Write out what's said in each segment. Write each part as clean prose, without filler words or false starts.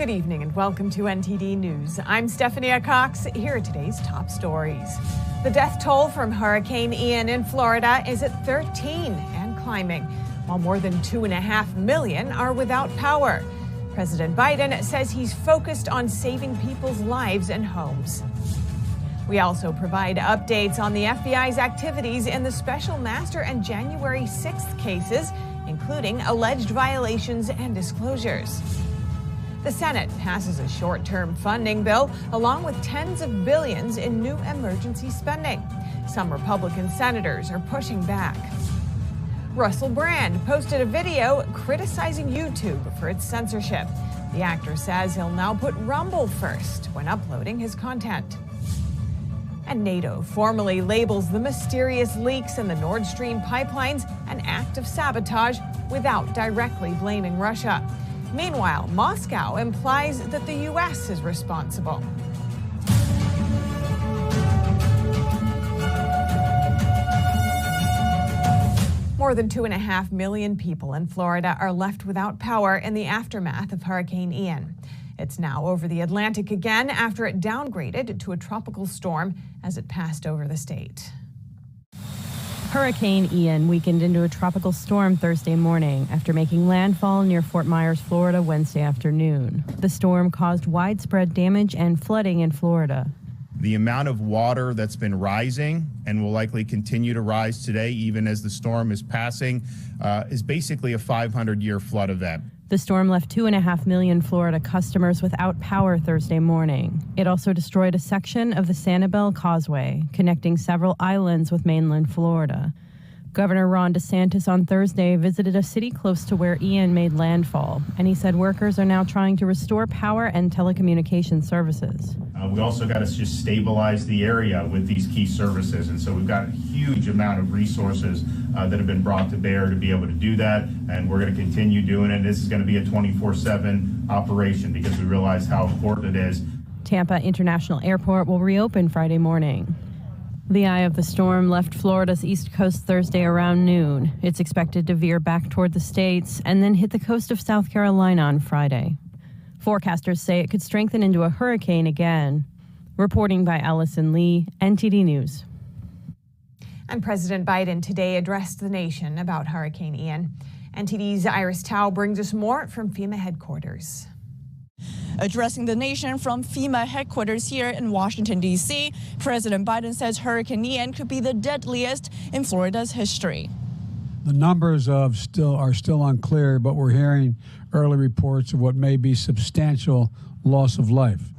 Good evening and welcome to NTD News. I'm Stephania Cox. Here are today's top stories. The death toll from Hurricane Ian in Florida is at 13 and climbing, while more than 2.5 million are without power. President Biden says he's focused on saving people's lives and homes. We also provide updates on the FBI's activities in the Special Master and January 6th cases, including alleged violations and disclosures. The Senate passes a short-term funding bill along with tens of billions in new emergency spending. Some Republican senators are pushing back. Russell Brand posted a video criticizing YouTube for its censorship. The actor says he'll now put Rumble first when uploading his content. And NATO formally labels the mysterious leaks in the Nord Stream pipelines an act of sabotage without directly blaming Russia. Meanwhile, Moscow implies that the U.S. is responsible. More than 2.5 million people in Florida are left without power in the aftermath of Hurricane Ian. It's now over the Atlantic again after it downgraded to a tropical storm as it passed over the state. Hurricane Ian weakened into a tropical storm Thursday morning after making landfall near Fort Myers, Florida, Wednesday afternoon. The storm caused widespread damage and flooding in Florida. The amount of water that's been rising and will likely continue to rise today, even as the storm is passing, is basically a 500-year flood event. The storm left 2.5 million Florida customers without power Thursday morning. It also destroyed a section of the Sanibel Causeway, connecting several islands with mainland Florida. Governor Ron DeSantis on Thursday visited a city close to where Ian made landfall, and he said workers are now trying to restore power and telecommunication services. We also got to just stabilize the area with these key services, and so we've got a huge amount of resources that have been brought to bear to be able to do that, and we're going to continue doing it. This is going to be a 24/7 operation because we realize how important it is. Tampa International Airport will reopen Friday morning. The eye of the storm left Florida's east coast Thursday around noon. It's expected to veer back toward the states and then hit the coast of South Carolina on Friday. Forecasters say it could strengthen into a hurricane again. Reporting by Allison Lee, NTD News. And President Biden today addressed the nation about Hurricane Ian. NTD's Iris Tao brings us more from FEMA headquarters. Addressing the nation from FEMA headquarters here in Washington, D.C., President Biden says Hurricane Ian could be the deadliest in Florida's history. The numbers are still unclear, but we're hearing early reports of what may be substantial loss of life.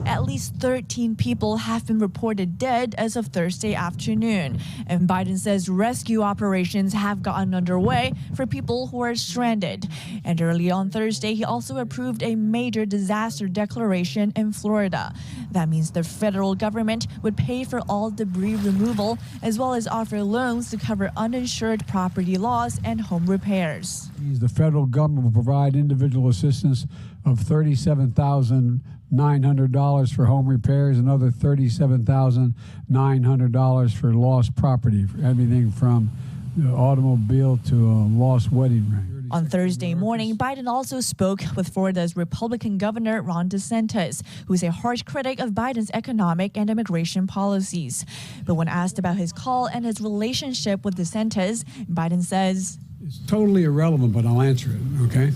At least 13 people have been reported dead as of Thursday afternoon. And Biden says rescue operations have gotten underway for people who are stranded. And early on Thursday, he also approved a major disaster declaration in Florida. That means the federal government would pay for all debris removal, as well as offer loans to cover uninsured property loss and home repairs. The federal government will provide individual assistance of $37,900 for home repairs, another $37,900 for lost property, for everything from the automobile to a lost wedding ring. On Thursday morning, Biden also spoke with Florida's Republican Governor Ron DeSantis, who is a harsh critic of Biden's economic and immigration policies. But when asked about his call and his relationship with DeSantis, Biden says, "It's totally irrelevant, but I'll answer it, okay?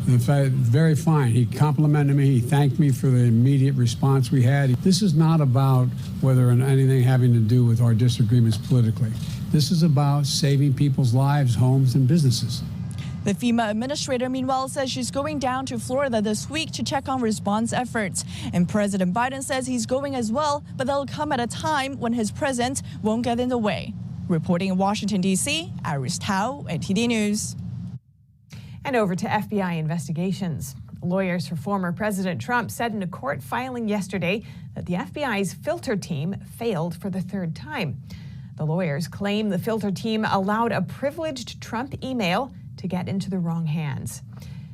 In fact, very fine. He complimented me. He thanked me for the immediate response we had. This is not about whether anything having to do with our disagreements politically. This is about saving people's lives, homes, and businesses." The FEMA administrator, meanwhile, says she's going down to Florida this week to check on response efforts. And President Biden says he's going as well, but that'll come at a time when his presence won't get in the way. Reporting in Washington, D.C., Iris Tao, NTD News. And over to FBI investigations. Lawyers for former President Trump said in a court filing yesterday that the FBI's filter team failed for the third time. The lawyers claim the filter team allowed a privileged Trump email to get into the wrong hands.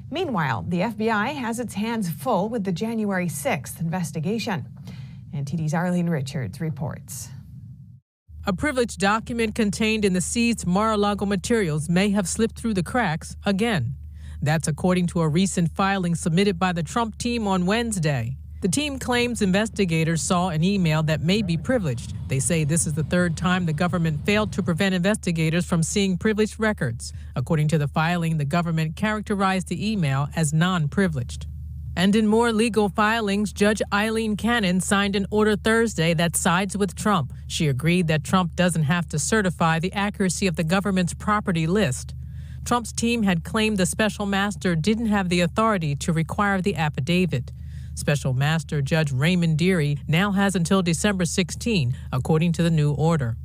Meanwhile, the FBI has its hands full with the January 6th investigation. NTD's Arlene Richards reports. A privileged document contained in the seized Mar-a-Lago materials may have slipped through the cracks again. That's according to a recent filing submitted by the Trump team on Wednesday. The team claims investigators saw an email that may be privileged. They say this is the third time the government failed to prevent investigators from seeing privileged records. According to the filing, the government characterized the email as non-privileged. And in more legal filings, Judge Eileen Cannon signed an order Thursday that sides with Trump. She agreed that Trump doesn't have to certify the accuracy of the government's property list. Trump's team had claimed the special master didn't have the authority to require the affidavit. Special Master Judge Raymond Dearie now has until December 16, according to the new order.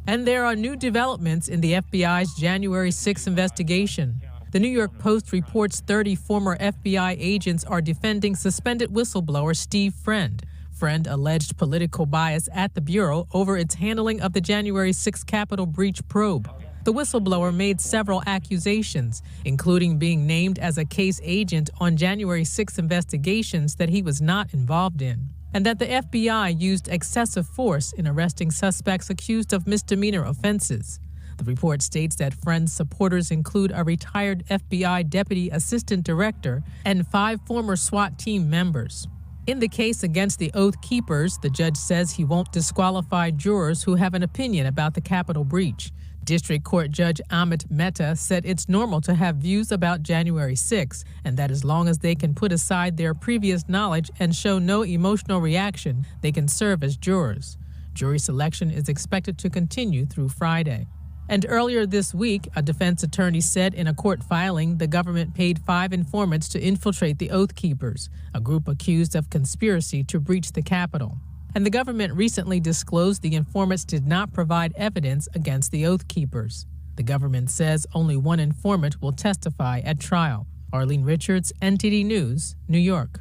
And there are new developments in the FBI's January 6 investigation. The New York Post reports 30 former FBI agents are defending suspended whistleblower Steve Friend. Friend alleged political bias at the Bureau over its handling of the January 6 Capitol breach probe. The whistleblower made several accusations, including being named as a case agent on January 6 investigations that he was not involved in, and that the FBI used excessive force in arresting suspects accused of misdemeanor offenses. The report states that Friend's supporters include a retired FBI Deputy Assistant Director and 5 former SWAT team members. In the case against the Oath Keepers, the judge says he won't disqualify jurors who have an opinion about the Capitol breach. District Court Judge Amit Mehta said it's normal to have views about January 6, and that as long as they can put aside their previous knowledge and show no emotional reaction, they can serve as jurors. Jury selection is expected to continue through Friday. And earlier this week, a defense attorney said in a court filing the government paid 5 informants to infiltrate the Oath Keepers, a group accused of conspiracy to breach the Capitol. And the government recently disclosed the informants did not provide evidence against the Oath Keepers. The government says only 1 informant will testify at trial. Arlene Richards, NTD News, New York.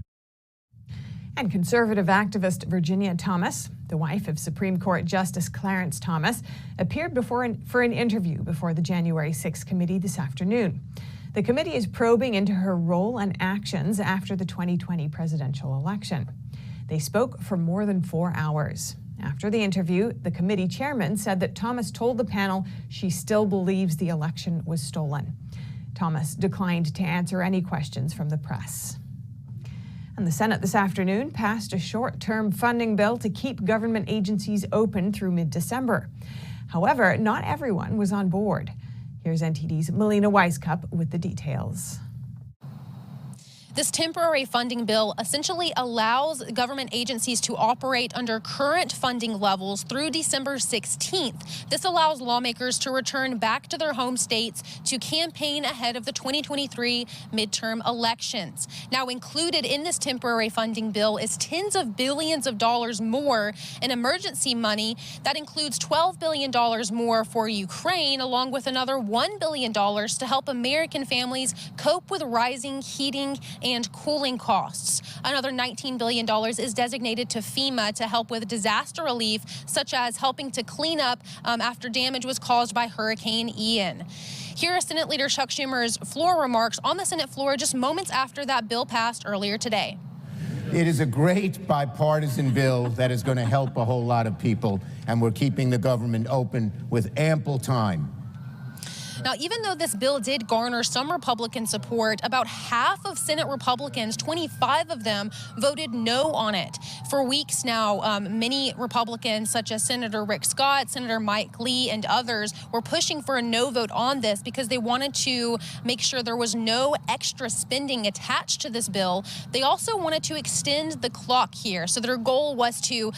And conservative activist Virginia Thomas, the wife of Supreme Court Justice Clarence Thomas, appeared for an interview before the January 6 committee this afternoon. The committee is probing into her role and actions after the 2020 presidential election. They spoke for more than 4 hours. After the interview, the committee chairman said that Thomas told the panel she still believes the election was stolen. Thomas declined to answer any questions from the press. And the Senate this afternoon passed a short-term funding bill to keep government agencies open through mid-December. However, not everyone was on board. Here's NTD's Melina Weiskup with the details. This temporary funding bill essentially allows government agencies to operate under current funding levels through December 16th. This allows lawmakers to return back to their home states to campaign ahead of the 2023 midterm elections. Now, included in this temporary funding bill is tens of billions of dollars more in emergency money. That includes $12 billion more for Ukraine, along with another $1 billion to help American families cope with rising heating and cooling costs. Another $19 billion is designated to FEMA to help with disaster relief, such as helping to clean up after damage was caused by Hurricane Ian. Here are Senate Leader Chuck Schumer's floor remarks on the Senate floor just moments after that bill passed earlier today. It is a great bipartisan bill that is going to help a whole lot of people, and we're keeping the government open with ample time. Now, even though this bill did garner some Republican support, about half of Senate Republicans, 25 of them, voted no on it. For weeks now, many Republicans, such as Senator Rick Scott, Senator Mike Lee, and others, were pushing for a no vote on this because they wanted to make sure there was no extra spending attached to this bill. They also wanted to extend the clock here. So their goal was to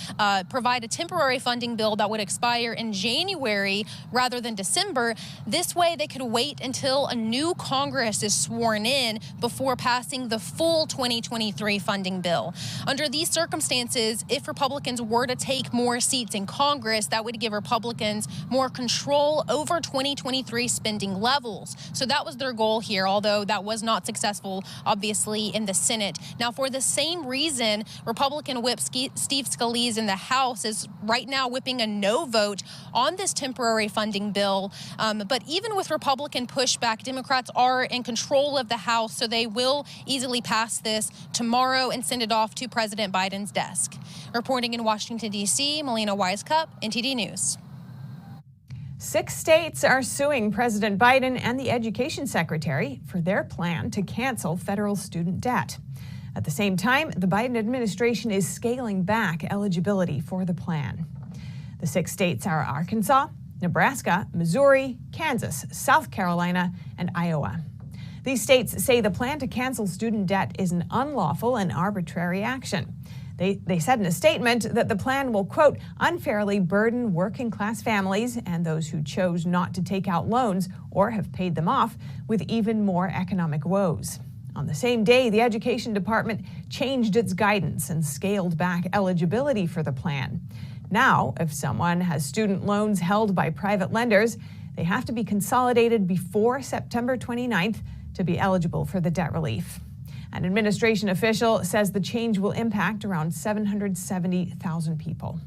provide a temporary funding bill that would expire in January rather than December. This way, they could wait until a new Congress is sworn in before passing the full 2023 funding bill. Under these circumstances, if Republicans were to take more seats in Congress, that would give Republicans more control over 2023 spending levels. So that was their goal here, although that was not successful, obviously, in the Senate. Now, for the same reason, Republican Whip Steve Scalise in the House is right now whipping a no vote on this temporary funding bill. But even with Republican pushback, Democrats are in control of the House, so they will easily pass this tomorrow and send it off to President Biden's desk. Reporting in Washington, D.C., Melina Weiskup, NTD News. 6 states are suing President Biden and the Education Secretary for their plan to cancel federal student debt. At the same time, the Biden administration is scaling back eligibility for the plan. The 6 states are Arkansas, Nebraska, Missouri, Kansas, South Carolina, and Iowa. These states say the plan to cancel student debt is an unlawful and arbitrary action. They said in a statement that the plan will, quote, unfairly burden working class families and those who chose not to take out loans or have paid them off with even more economic woes. On the same day, the Education Department changed its guidance and scaled back eligibility for the plan. Now, if someone has student loans held by private lenders, they have to be consolidated before September 29th to be eligible for the debt relief. An administration official says the change will impact around 770,000 people.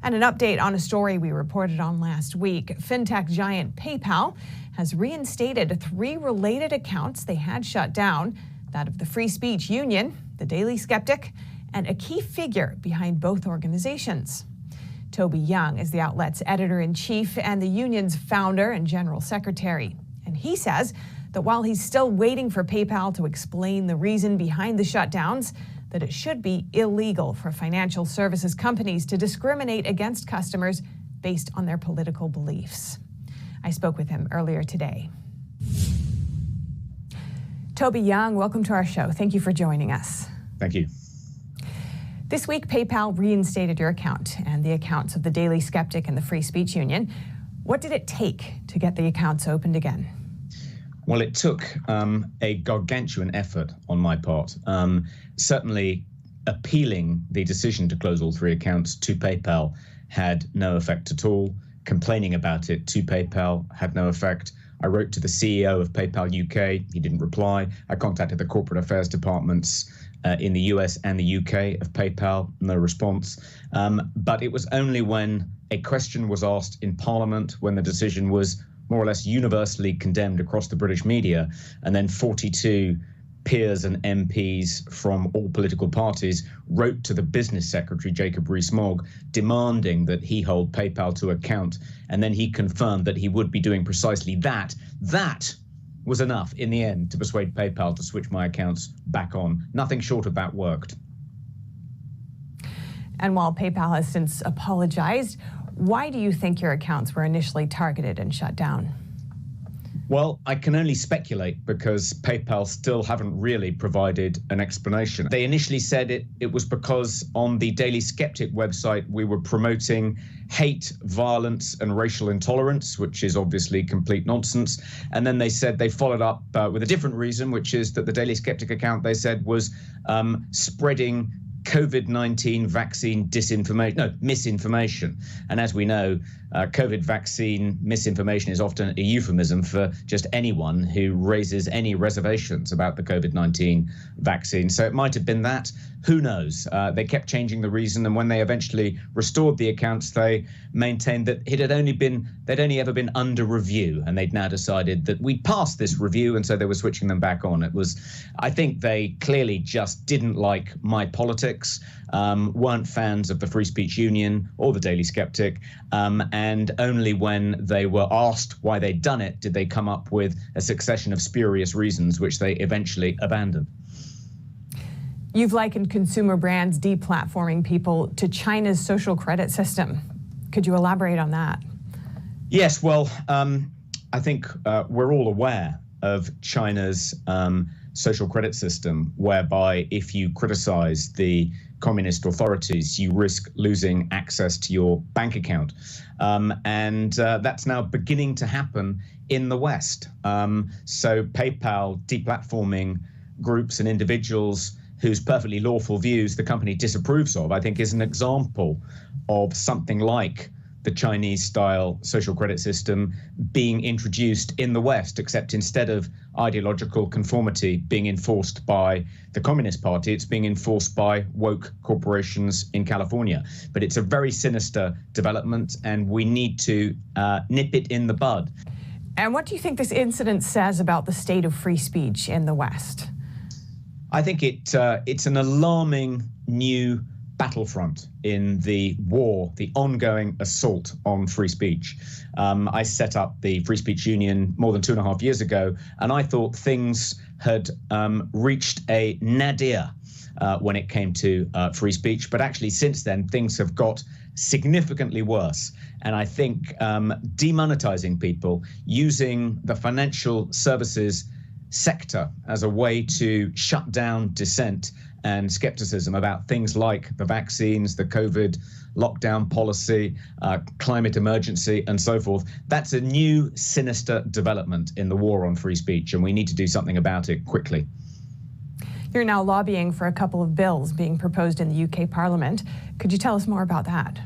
And an update on a story we reported on last week. Fintech giant PayPal has reinstated 3 related accounts they had shut down, that of the Free Speech Union, the Daily Skeptic, and a key figure behind both organizations. Toby Young is the outlet's editor-in-chief and the union's founder and general secretary. And he says that while he's still waiting for PayPal to explain the reason behind the shutdowns, that it should be illegal for financial services companies to discriminate against customers based on their political beliefs. I spoke with him earlier today. Toby Young, welcome to our show. Thank you for joining us. Thank you. This week, PayPal reinstated your account and the accounts of the Daily Skeptic and the Free Speech Union. What did it take to get the accounts opened again? Well, it took a gargantuan effort on my part. Certainly, appealing the decision to close all 3 accounts to PayPal had no effect at all. Complaining about it to PayPal had no effect. I wrote to the CEO of PayPal UK. He didn't reply. I contacted the corporate affairs departments in the US and the UK of PayPal. No response. But it was only when a question was asked in Parliament, when the decision was more or less universally condemned across the British media, and then 42 peers and MPs from all political parties wrote to the business secretary, Jacob Rees-Mogg, demanding that he hold PayPal to account, and then he confirmed that he would be doing precisely that. That was enough in the end to persuade PayPal to switch my accounts back on. Nothing short of that worked. And while PayPal has since apologized, why do you think your accounts were initially targeted and shut down? Well, I can only speculate because PayPal still haven't really provided an explanation. They initially said it was because on the Daily Skeptic website, we were promoting hate, violence, and racial intolerance, which is obviously complete nonsense. And then they said they followed up with a different reason, which is that the Daily Skeptic account, they said, was spreading COVID-19 vaccine misinformation. And as we know, COVID vaccine misinformation is often a euphemism for just anyone who raises any reservations about the COVID-19 vaccine. So it might have been that. Who knows? They kept changing the reason, and when they eventually restored the accounts, they maintained that they'd only ever been under review, and they'd now decided that we'd passed this review, and so they were switching them back on. I think they clearly just didn't like my politics, weren't fans of the Free Speech Union or the Daily Skeptic, and only when they were asked why they'd done it did they come up with a succession of spurious reasons, which they eventually abandoned. You've likened consumer brands deplatforming people to China's social credit system. Could you elaborate on that? Yes, well, I think we're all aware of China's social credit system, whereby if you criticize the communist authorities, you risk losing access to your bank account. And that's now beginning to happen in the West. So PayPal deplatforming groups and individuals whose perfectly lawful views the company disapproves of, I think is an example of something like the Chinese-style social credit system being introduced in the West, except instead of ideological conformity being enforced by the Communist Party, it's being enforced by woke corporations in California. But it's a very sinister development, and we need to nip it in the bud. And what do you think this incident says about the state of free speech in the West? I think it's an alarming new battlefront in the war, the ongoing assault on free speech. I set up the Free Speech Union more than 2.5 years ago, and I thought things had reached a nadir when it came to free speech. But actually, since then, things have got significantly worse. And I think demonetizing people, using the financial services sector as a way to shut down dissent and skepticism about things like the vaccines, the COVID lockdown policy, climate emergency, and so forth. That's a new sinister development in the war on free speech, and we need to do something about it quickly. You're now lobbying for a couple of bills being proposed in the UK Parliament. Could you tell us more about that?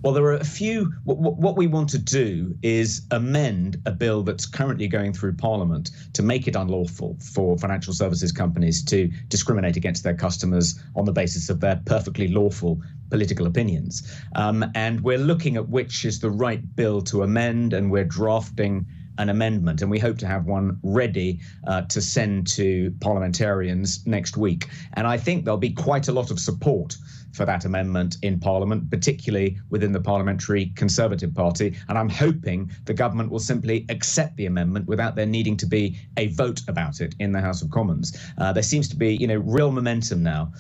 Well, there are a few. What we want to do is amend a bill that's currently going through Parliament to make it unlawful for financial services companies to discriminate against their customers on the basis of their perfectly lawful political opinions. And we're looking at which is the right bill to amend, and we're drafting an amendment, and we hope to have one ready to send to parliamentarians next week. And I think there'll be quite a lot of support for that amendment in Parliament, particularly within the Parliamentary Conservative Party. And I'm hoping the government will simply accept the amendment without there needing to be a vote about it in the House of Commons. There seems to be, real momentum now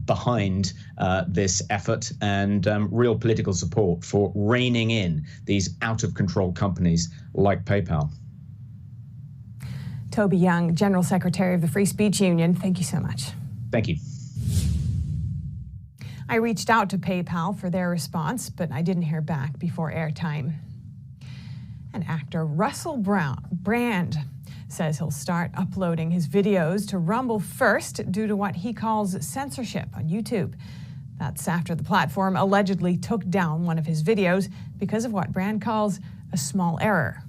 behind this effort, and real political support for reining in these out-of-control companies like PayPal. Toby Young, General Secretary of the Free Speech Union, thank you so much. Thank you. I reached out to PayPal for their response, but I didn't hear back before airtime. And actor Russell Brand says he'll start uploading his videos to Rumble first due to what he calls censorship on YouTube. That's after the platform allegedly took down one of his videos because of what Brand calls a small error.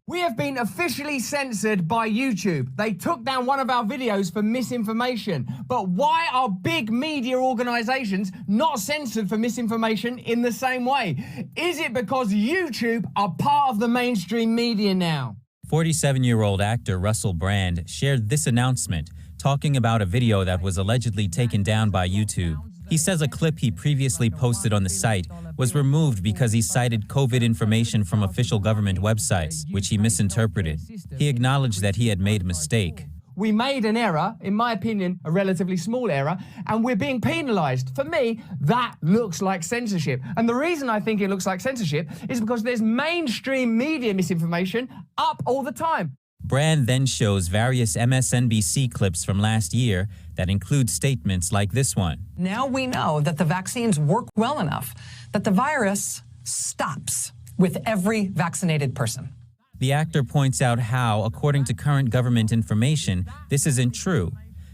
We have been officially censored by YouTube. They took down one of our videos for misinformation. But why are big media organizations not censored for misinformation in the same way? Is it because YouTube are part of the mainstream media now? 47-year-old actor Russell Brand shared this announcement, talking about a video that was allegedly taken down by YouTube. He says a clip he previously posted on the site was removed because he cited COVID information from official government websites, which he misinterpreted. He acknowledged that he had made a mistake. We made an error, in my opinion, a relatively small error, and we're being penalized. For me, that looks like censorship. And the reason I think it looks like censorship is because there's mainstream media misinformation up all the time. Brand then shows various MSNBC clips from last year that include statements like this one. Now we know that the vaccines work well enough that the virus stops with every vaccinated person. The actor points out how, according to current government information, this isn't true,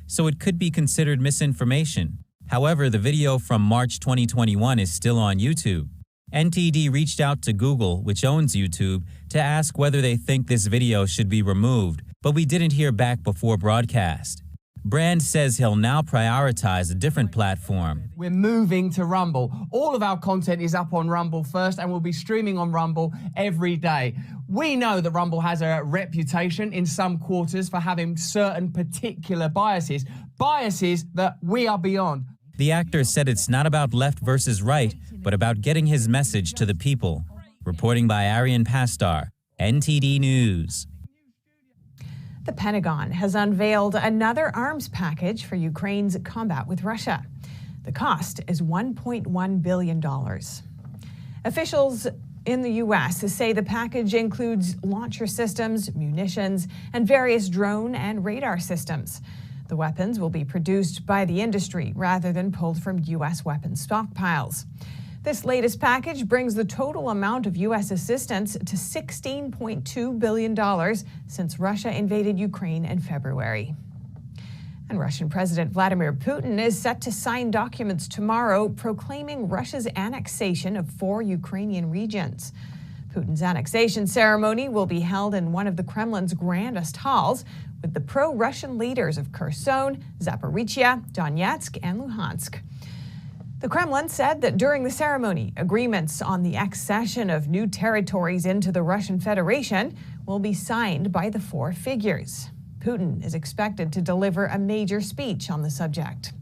so it could be considered misinformation. However, the video from March 2021 is still on YouTube. NTD reached out to Google, which owns YouTube, to ask whether they think this video should be removed, but we didn't hear back before broadcast. Brand says he'll now prioritize a different platform. We're moving to Rumble. All of our content is up on Rumble first, and we'll be streaming on Rumble every day. We know that Rumble has a reputation in some quarters for having certain particular biases that we are beyond. The actor said it's not about left versus right, but about getting his message to the people. Reporting by Arian Pastar, NTD News. The Pentagon has unveiled another arms package for Ukraine's combat with Russia. The cost is $1.1 billion. Officials in the U.S. say the package includes launcher systems, munitions, and various drone and radar systems. The weapons will be produced by the industry rather than pulled from U.S. weapons stockpiles. This latest package brings the total amount of U.S. assistance to $16.2 billion since Russia invaded Ukraine in February. And Russian President Vladimir Putin is set to sign documents tomorrow proclaiming Russia's annexation of 4 Ukrainian regions. Putin's annexation ceremony will be held in one of the Kremlin's grandest halls, with the pro-Russian leaders of Kherson, Zaporizhia, Donetsk, and Luhansk. The Kremlin said that during the ceremony, agreements on the accession of new territories into the Russian Federation will be signed by the 4 figures. Putin is expected to deliver a major speech on the subject.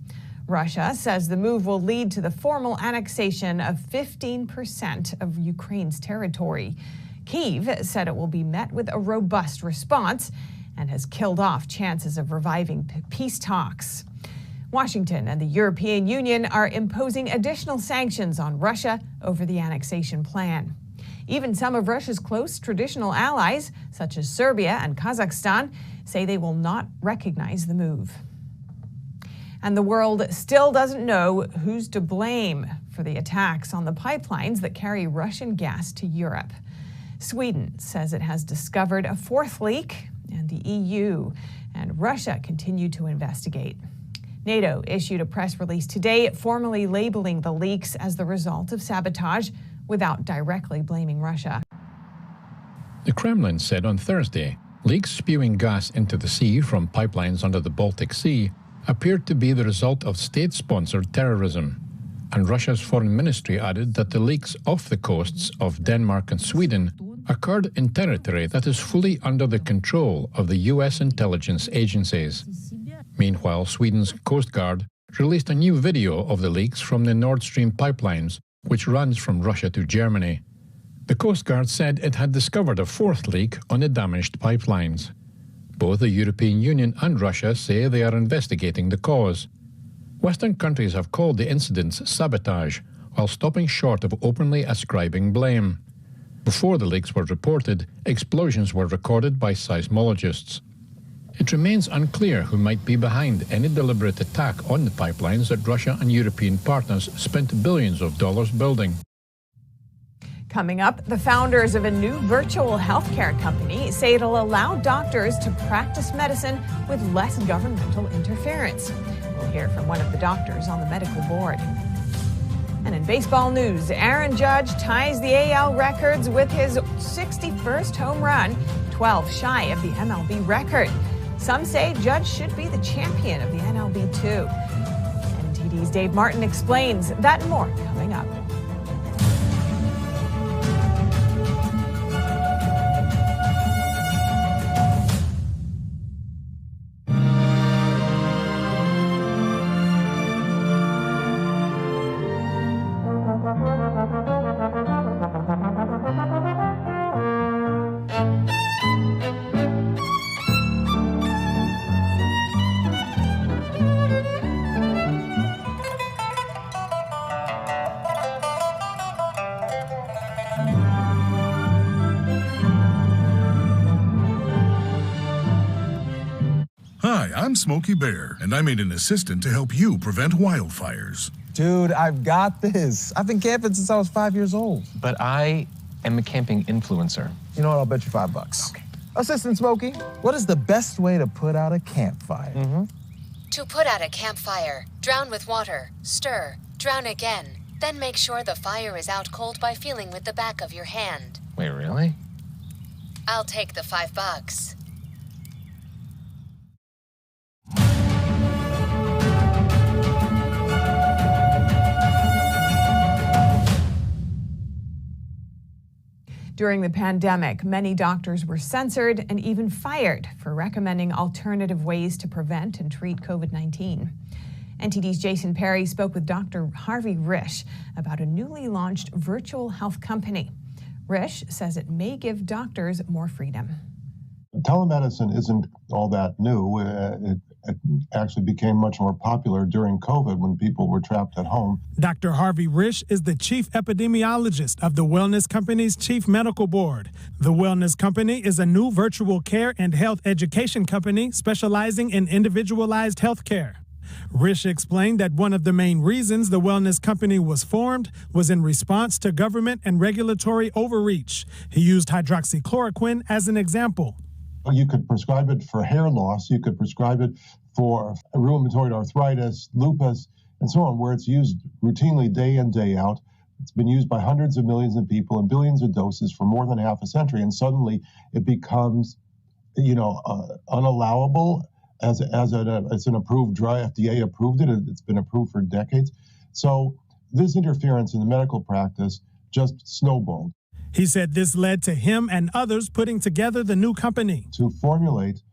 Russia says the move will lead to the formal annexation of 15% of Ukraine's territory. Kyiv said it will be met with a robust response and has killed off chances of reviving peace talks. Washington and the European Union are imposing additional sanctions on Russia over the annexation plan. Even some of Russia's close traditional allies, such as Serbia and Kazakhstan, say they will not recognize the move. And the world still doesn't know who's to blame for the attacks on the pipelines that carry Russian gas to Europe. Sweden says it has discovered a fourth leak, and the EU and Russia continue to investigate. NATO issued a press release today formally labeling the leaks as the result of sabotage without directly blaming Russia. The Kremlin said on Thursday leaks spewing gas into the sea from pipelines under the Baltic Sea appeared to be the result of state-sponsored terrorism. And Russia's foreign ministry added that the leaks off the coasts of Denmark and Sweden occurred in territory that is fully under the control of the U.S. intelligence agencies. Meanwhile, Sweden's Coast Guard released a new video of the leaks from the Nord Stream pipelines, which runs from Russia to Germany. The Coast Guard said it had discovered a fourth leak on the damaged pipelines. Both the European Union and Russia say they are investigating the cause. Western countries have called the incidents sabotage, while stopping short of openly ascribing blame. Before the leaks were reported, explosions were recorded by seismologists. It remains unclear who might be behind any deliberate attack on the pipelines that Russia and European partners spent billions of dollars building. Coming up, the founders of a new virtual healthcare company say it'll allow doctors to practice medicine with less governmental interference. We'll hear from one of the doctors on the medical board. And in baseball news, Aaron Judge ties the AL records with his 61st home run, 12 shy of the MLB record. Some say Judge should be the champion of the NLB too. NTD's Dave Martin explains that and more coming up. I'm Smokey Bear, and I made an assistant to help you prevent wildfires. Dude, I've got this. I've been camping since I was 5 years old. But I am a camping influencer. You know what? I'll bet you $5. Okay. Assistant Smokey, what is the best way to put out a campfire? To put out a campfire, drown with water, stir, drown again. Then make sure the fire is out cold by feeling with the back of your hand. Wait, really? I'll take the $5. During the pandemic, many doctors were censored and even fired for recommending alternative ways to prevent and treat COVID-19. NTD's Jason Perry spoke with Dr. Harvey Risch about a newly launched virtual health company. Risch says it may give doctors more freedom. Telemedicine isn't all that new. It actually became much more popular during COVID when people were trapped at home. Dr. Harvey Risch is the chief epidemiologist of the Wellness Company's chief medical board. The Wellness Company is a new virtual care and health education company specializing in individualized health care. Risch explained that one of the main reasons the Wellness Company was formed was in response to government and regulatory overreach. He used hydroxychloroquine as an example. You could prescribe it for hair loss, you could prescribe it for rheumatoid arthritis, lupus, and so on, where it's used routinely day in, day out. It's been used by hundreds of millions of people in billions of doses for more than half a century, and suddenly it becomes, unallowable as it's an approved drug. FDA approved it. It's been approved for decades. So this interference in the medical practice just snowballed. He said this led to him and others putting together the new company. To formulate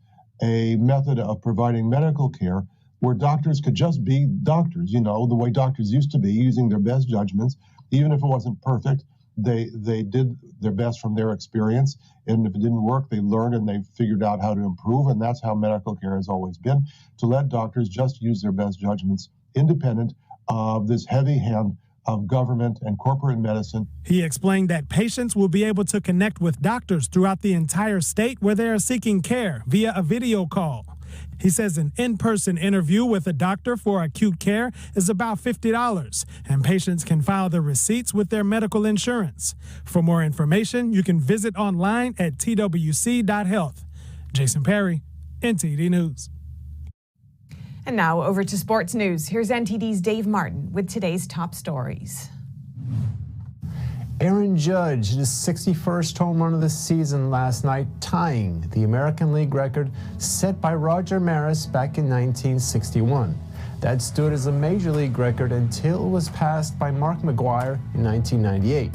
a method of providing medical care where doctors could just be doctors, you know, the way doctors used to be, using their best judgments. Even if it wasn't perfect, they did their best from their experience. And if it didn't work, they learned and they figured out how to improve. And that's how medical care has always been, to let doctors just use their best judgments, independent of this heavy hand of government and corporate medicine. He explained that patients will be able to connect with doctors throughout the entire state where they are seeking care via a video call. He says an in-person interview with a doctor for acute care is about $50, and patients can file the receipts with their medical insurance. For more information, you can visit online at twc.health. Jason Perry, NTD News. And now over to sports news. Here's NTD's Dave Martin with today's top stories. Aaron Judge hit his 61st home run of the season last night, tying the American League record set by Roger Maris back in 1961. That stood as a Major League record until it was passed by Mark McGwire in 1998.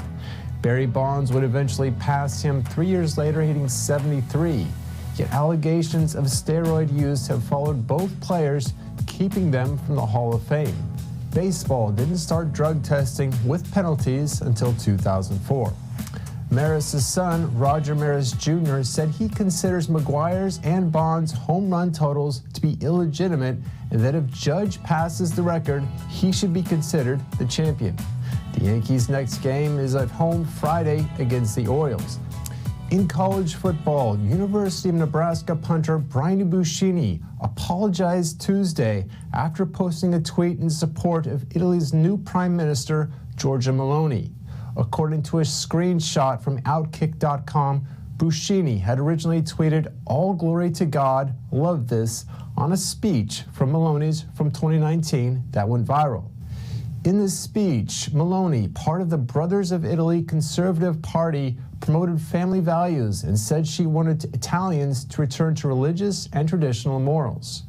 Barry Bonds would eventually pass him 3 years later, hitting 73. Yet allegations of steroid use have followed both players, keeping them from the Hall of Fame. Baseball didn't start drug testing with penalties until 2004. Maris' son, Roger Maris Jr., said he considers McGwire's and Bonds' home run totals to be illegitimate, and that if Judge passes the record, he should be considered the champion. The Yankees' next game is at home Friday against the Orioles. In college football, University of Nebraska punter Brian Buschini apologized Tuesday after posting a tweet in support of Italy's new Prime Minister, Giorgia Meloni. According to a screenshot from Outkick.com, Buschini had originally tweeted, "All glory to God, love this," on a speech from Meloni's from 2019 that went viral. In this speech, Meloni, part of the Brothers of Italy Conservative Party, promoted family values and said she wanted Italians to return to religious and traditional morals.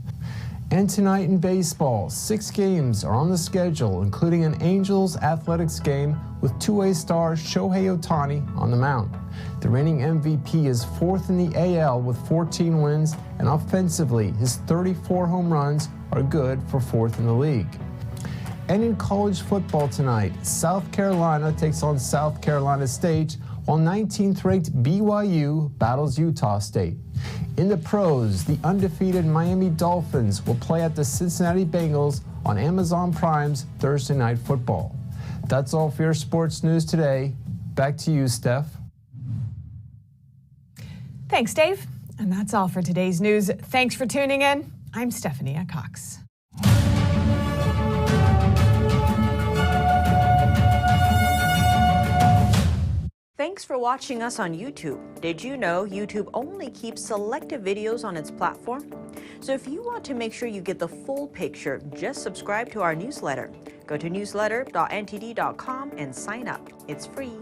And tonight in baseball, 6 games are on the schedule, including an Angels Athletics game with two-way star Shohei Ohtani on the mound. The reigning MVP is 4th in the AL with 14 wins, and offensively, his 34 home runs are good for 4th in the league. And in college football tonight, South Carolina takes on South Carolina State, while 19th-ranked BYU battles Utah State. In the pros, the undefeated Miami Dolphins will play at the Cincinnati Bengals on Amazon Prime's Thursday Night Football. That's all for your sports news today. Back to you, Steph. Thanks, Dave. And that's all for today's news. Thanks for tuning in. I'm Stephanie Cox. Thanks for watching us on YouTube. Did you know YouTube only keeps selective videos on its platform? So if you want to make sure you get the full picture, just subscribe to our newsletter. Go to newsletter.ntd.com and sign up. It's free.